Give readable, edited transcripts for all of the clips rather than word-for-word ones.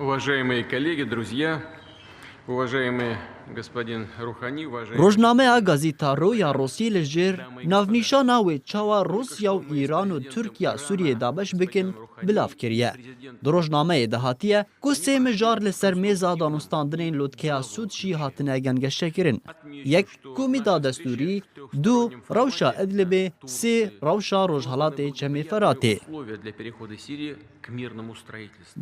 Уважаемые коллеги, друзья, уважаемый господин Рухани, уважаемый... روزنامه گازیتا رویا روسی لجر ناونیشانا و چاوا روسیا و ایران و ترکیه سوریه دابش بکن بلاف کریه. در روزنامه دهاتیه که سه مجار لسر میزا دانستاندنین لودکیا سود شی هاتنه گنگشه کرن. یک کومیدا دستوری، دو روشا ادلبه، سه روشا روزحالات چمی فراته.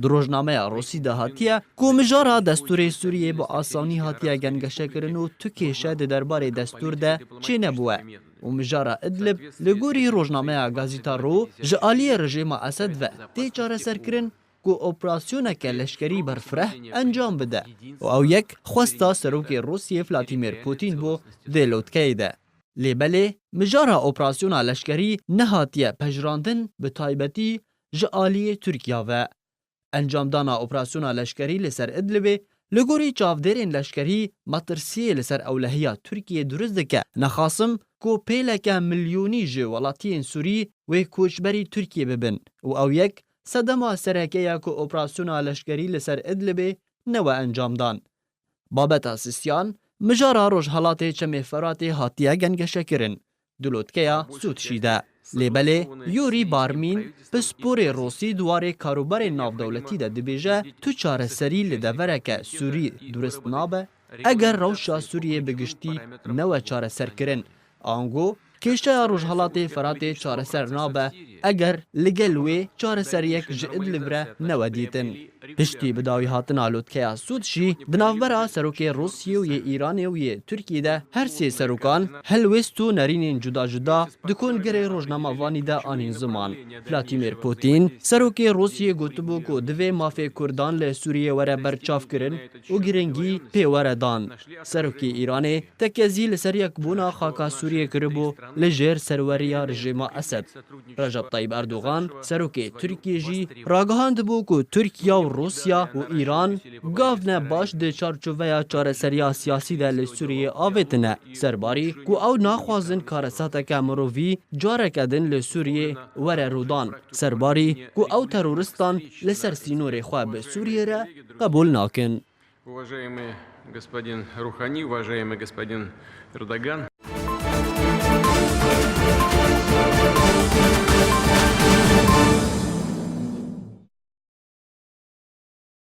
در روزنامه روسی دهاتیه که مجارا دستور سوریه با آسانی هاتیه گنگشه کرن و تکیشه درباره دستور ده چه نبوه. و مجارا ادلب لگوری روزنامه گازیتا رو جعالی رژیم اسد و تی چاره سر کرن که اپراسیون که لشکری برفره انجام بده و او یک خواستا سروک روسیه ولادیمیر پوتین بو دلوتکی ده. لیبله مجارا اپراسیون لشکری نهاتیه پجراندن به تایبتی جعالی ترکیه و انجام دانا اپراسیون لشکری لسر ادلبه لگوری چافدرین لشکری مطرسیه لسر اولهیا ترکیه درست دکه نخاسم که پیلکه میلیونی جو ولاتین سوری و کوچبری ترکیه ببن و او یک صدما سرکیه که اپراسیون لشکری لسر ادلبه نو انجام دان. بابت اسیسیان مجارا روزحالات چمی فرات هاتیه گنگشه کرن. دلوتکیا سود شیده. لیبله یوری بارمین پسپور روسی دواره کاروبار نافدولتی ده دبیجه تو چاره سری لدوره که سوری درست نابه اگر روشا سوریه بگشتی نو چاره سر کرن. آنگو کشته روزحالات فرات چاره سر نابه اگر لگلوی چاره سر یک جئد لبره نو دیتن. پشتی بداوی هاتن آلودکیا سود شی دنافبرا سروک روسیه و ایران و ترکیه ده هر سی سروکان هلوستو نرینین جدا جدا دکون گره روزنامه وانی ده آنین زمان. ولادیمیر پوتین سروک روسیه گوتبو که دوی مافی کردان لسوریه وره برچاف کرن و گرنگی پی وره دان. سروک ایران تکیزی لسر یک بونا خاکا سوریه کربو لجر سروریا رژیم اسد. رجب طیب اردوغان سروک ترکیه جی راگهاند بو که ترکیه و روسیا و ایران گاونه باش ده چارچوبه چاره سریا سیاسی ده لسوریه آویتنه سرباری که او ناخوازن کارسات که مروی جاره کدن لسوریه وره رودان سرباری که او ترورستان لسر سینور خواه به سوریه را قبول ناکن. Уважаемый господин Рухани, уважаемый господин Эрдоган,